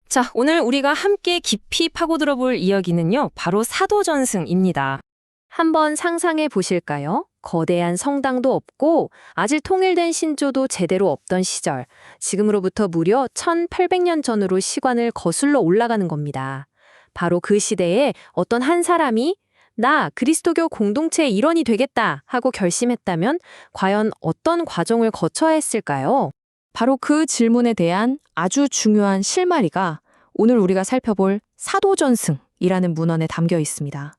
자, 오늘 우리가 함께 깊이 파고들어 볼 이야기는요, 바로 사도전승입니다. 한번 상상해 보실까요? 거대한 성당도 없고 아직 통일된 신조도 제대로 없던 시절, 지금으로부터 무려 1800년 전으로 시간을 거슬러 올라가는 겁니다. 바로 그 시대에 어떤 한 사람이 나 그리스도교 공동체의 일원이 되겠다 하고 결심했다면 과연 어떤 과정을 거쳐야 했을까요? 바로 그 질문에 대한 아주 중요한 실마리가 오늘 우리가 살펴볼 사도전승이라는 문헌에 담겨 있습니다.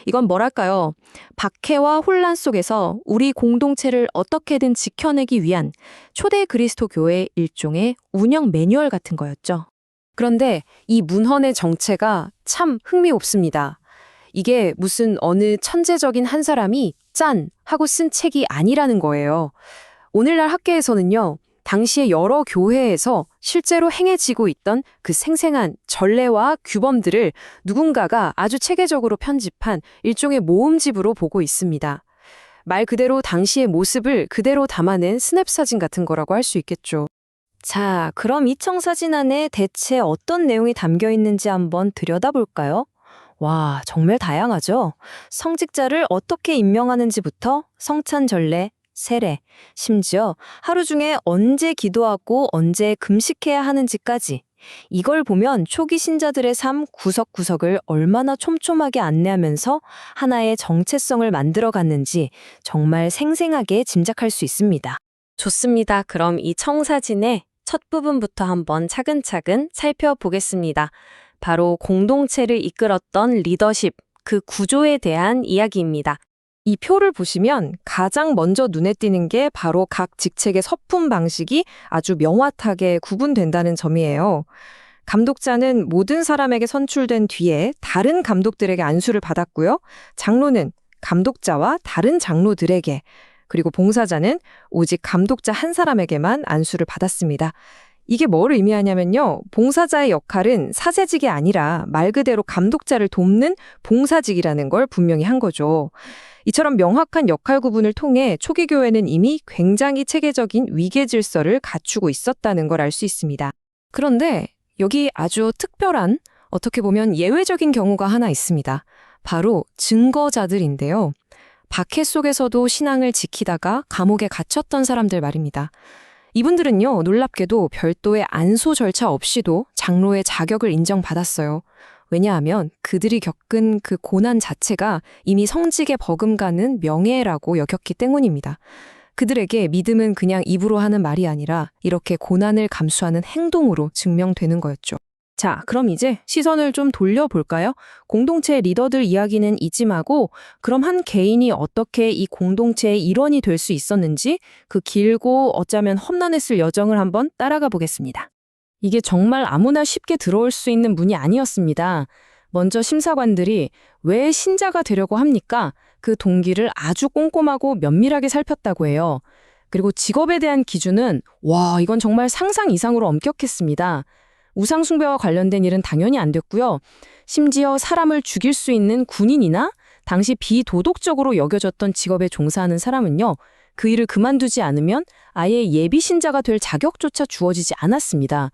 이건 뭐랄까요? 박해와 혼란 속에서 우리 공동체를 어떻게든 지켜내기 위한 초대 그리스도 교회의 일종의 운영 매뉴얼 같은 거였죠. 그런데 이 문헌의 정체가 참 흥미롭습니다. 이게 무슨 어느 천재적인 한 사람이 짠! 하고 쓴 책이 아니라는 거예요. 오늘날 학계에서는요, 당시의 여러 교회에서 실제로 행해지고 있던 그 생생한 전례와 규범들을 누군가가 아주 체계적으로 편집한 일종의 모음집으로 보고 있습니다. 말 그대로 당시의 모습을 그대로 담아낸 스냅사진 같은 거라고 할 수 있겠죠. 자, 그럼 이 청사진 안에 대체 어떤 내용이 담겨 있는지 한번 들여다볼까요? 와, 정말 다양하죠? 성직자를 어떻게 임명하는지부터 성찬 전례, 세례, 심지어 하루 중에 언제 기도하고 언제 금식해야 하는지까지. 이걸 보면 초기 신자들의 삶 구석구석을 얼마나 촘촘하게 안내하면서 하나의 정체성을 만들어갔는지 정말 생생하게 짐작할 수 있습니다. 좋습니다. 그럼 이 청사진의 첫 부분부터 한번 차근차근 살펴보겠습니다. 바로 공동체를 이끌었던 리더십, 그 구조에 대한 이야기입니다. 이 표를 보시면 가장 먼저 눈에 띄는 게 바로 각 직책의 서품 방식이 아주 명확하게 구분된다는 점이에요. 감독자는 모든 사람에게 선출된 뒤에 다른 감독들에게 안수를 받았고요. 장로는 감독자와 다른 장로들에게, 그리고 봉사자는 오직 감독자 한 사람에게만 안수를 받았습니다. 이게 뭘 의미하냐면요. 봉사자의 역할은 사세직이 아니라 말 그대로 감독자를 돕는 봉사직이라는 걸 분명히 한 거죠. 이처럼 명확한 역할 구분을 통해 초기 교회는 이미 굉장히 체계적인 위계 질서를 갖추고 있었다는 걸 알 수 있습니다. 그런데 여기 아주 특별한, 어떻게 보면 예외적인 경우가 하나 있습니다. 바로 증거자들인데요. 박해 속에서도 신앙을 지키다가 감옥에 갇혔던 사람들 말입니다. 이분들은요, 놀랍게도 별도의 안소 절차 없이도 장로의 자격을 인정받았어요. 왜냐하면 그들이 겪은 그 고난 자체가 이미 성직에 버금가는 명예라고 여겼기 때문입니다. 그들에게 믿음은 그냥 입으로 하는 말이 아니라 이렇게 고난을 감수하는 행동으로 증명되는 거였죠. 자, 그럼 이제 시선을 좀 돌려볼까요? 공동체 리더들 이야기는 이쯤하고 그럼 한 개인이 어떻게 이 공동체의 일원이 될 수 있었는지 그 길고 어쩌면 험난했을 여정을 한번 따라가 보겠습니다. 이게 정말 아무나 쉽게 들어올 수 있는 문이 아니었습니다. 먼저 심사관들이 왜 신자가 되려고 합니까? 그 동기를 아주 꼼꼼하고 면밀하게 살폈다고 해요. 그리고 직업에 대한 기준은 이건 정말 상상 이상으로 엄격했습니다. 우상숭배와 관련된 일은 당연히 안 됐고요. 심지어 사람을 죽일 수 있는 군인이나 당시 비도덕적으로 여겨졌던 직업에 종사하는 사람은요, 그 일을 그만두지 않으면 아예 예비 신자가 될 자격조차 주어지지 않았습니다.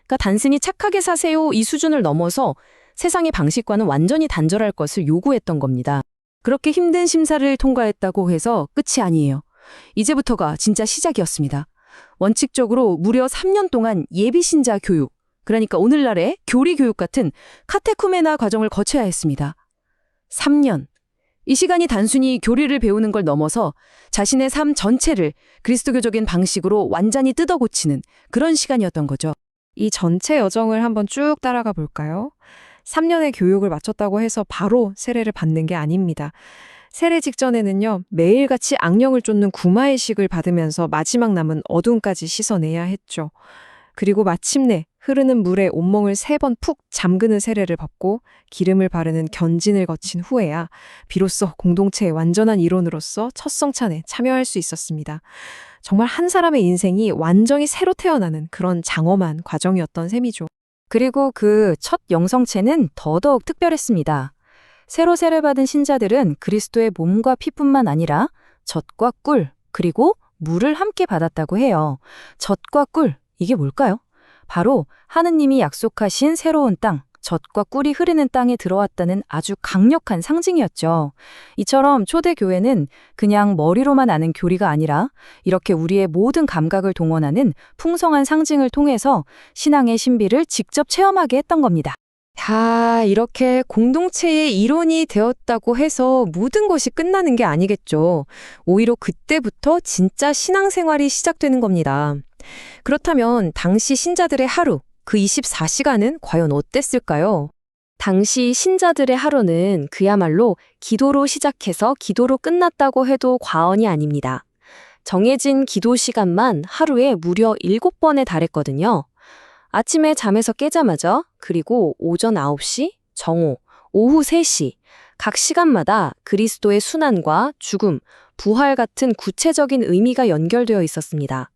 그러니까 단순히 착하게 사세요 이 수준을 넘어서 세상의 방식과는 완전히 단절할 것을 요구했던 겁니다. 그렇게 힘든 심사를 통과했다고 해서 끝이 아니에요. 이제부터가 진짜 시작이었습니다. 원칙적으로 무려 3년 동안 예비 신자 교육, 그러니까 오늘날의 교리 교육 같은 카테쿠메나 과정을 거쳐야 했습니다. 3년. 이 시간이 단순히 교리를 배우는 걸 넘어서 자신의 삶 전체를 그리스도교적인 방식으로 완전히 뜯어고치는 그런 시간이었던 거죠. 이 전체 여정을 한번 쭉 따라가 볼까요? 3년의 교육을 마쳤다고 해서 바로 세례를 받는 게 아닙니다. 세례 직전에는요, 매일같이 악령을 쫓는 구마의식을 받으면서 마지막 남은 어둠까지 씻어내야 했죠. 그리고 마침내 흐르는 물에 온몸을 3번 푹 잠그는 세례를 받고 기름을 바르는 견진을 거친 후에야 비로소 공동체의 완전한 일원으로서 첫 성찬에 참여할 수 있었습니다. 정말 한 사람의 인생이 완전히 새로 태어나는 그런 장엄한 과정이었던 셈이죠. 그리고 그 첫 영성체는 더더욱 특별했습니다. 새로 세례받은 신자들은 그리스도의 몸과 피뿐만 아니라 젖과 꿀, 그리고 물을 함께 받았다고 해요. 젖과 꿀, 이게 뭘까요? 바로 하느님이 약속하신 새로운 땅, 젖과 꿀이 흐르는 땅에 들어왔다는 아주 강력한 상징이었죠. 이처럼 초대교회는 그냥 머리로만 아는 교리가 아니라 이렇게 우리의 모든 감각을 동원하는 풍성한 상징을 통해서 신앙의 신비를 직접 체험하게 했던 겁니다. 다 이렇게 공동체의 일원이 되었다고 해서 모든 것이 끝나는 게 아니겠죠. 오히려 그때부터 진짜 신앙생활이 시작되는 겁니다. 그렇다면 당시 신자들의 하루, 그 24시간은 과연 어땠을까요? 당시 신자들의 하루는 그야말로 기도로 시작해서 기도로 끝났다고 해도 과언이 아닙니다. 정해진 기도 시간만 하루에 무려 7번에 달했거든요. 아침에 잠에서 깨자마자, 그리고 오전 9시, 정오, 오후 3시, 각 시간마다 그리스도의 순환과 죽음, 부활 같은 구체적인 의미가 연결되어 있었습니다.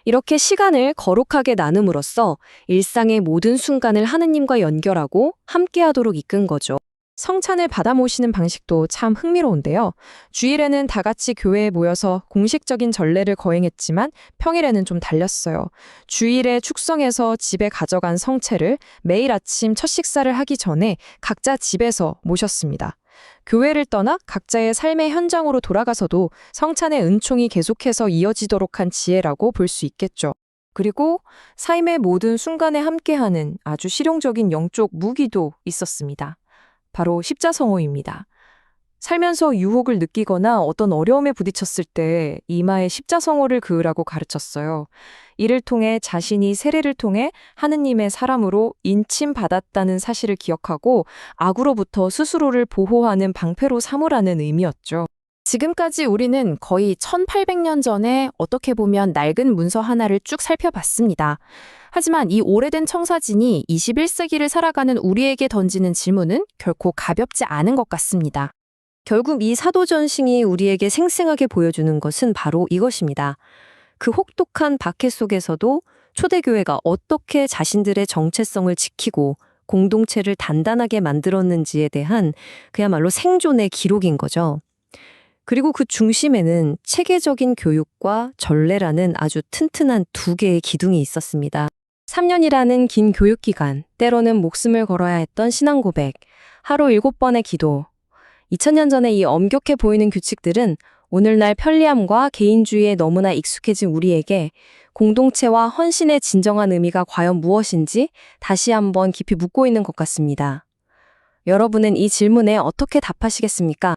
이렇게 시간을 거룩하게 나눔으로써 일상의 모든 순간을 하느님과 연결하고 함께하도록 이끈 거죠. 성찬을 받아 모시는 방식도 참 흥미로운데요. 주일에는 다 같이 교회에 모여서 공식적인 전례를 거행했지만 평일에는 좀 달렸어요. 주일에 축성해서 집에 가져간 성체를 매일 아침 첫 식사를 하기 전에 각자 집에서 모셨습니다. 교회를 떠나 각자의 삶의 현장으로 돌아가서도 성찬의 은총이 계속해서 이어지도록 한 지혜라고 볼 수 있겠죠. 그리고 삶의 모든 순간에 함께하는 아주 실용적인 영적 무기도 있었습니다. 바로 십자성호입니다. 살면서 유혹을 느끼거나 어떤 어려움에 부딪혔을 때 이마에 십자성호를 그으라고 가르쳤어요. 이를 통해 자신이 세례를 통해 하느님의 사람으로 인침받았다는 사실을 기억하고 악으로부터 스스로를 보호하는 방패로 삼으라는 의미였죠. 지금까지 우리는 거의 1800년 전에 어떻게 보면 낡은 문서 하나를 쭉 살펴봤습니다. 하지만 이 오래된 청사진이 21세기를 살아가는 우리에게 던지는 질문은 결코 가볍지 않은 것 같습니다. 결국 이 사도전승이 우리에게 생생하게 보여주는 것은 바로 이것입니다. 그 혹독한 박해 속에서도 초대교회가 어떻게 자신들의 정체성을 지키고 공동체를 단단하게 만들었는지에 대한 그야말로 생존의 기록인 거죠. 그리고 그 중심에는 체계적인 교육과 전례라는 아주 튼튼한 두 개의 기둥이 있었습니다. 3년이라는 긴 교육기간, 때로는 목숨을 걸어야 했던 신앙 고백, 하루 7번의 기도. 2000년 전에 이 엄격해 보이는 규칙들은 오늘날 편리함과 개인주의에 너무나 익숙해진 우리에게 공동체와 헌신의 진정한 의미가 과연 무엇인지 다시 한번 깊이 묻고 있는 것 같습니다. 여러분은 이 질문에 어떻게 답하시겠습니까?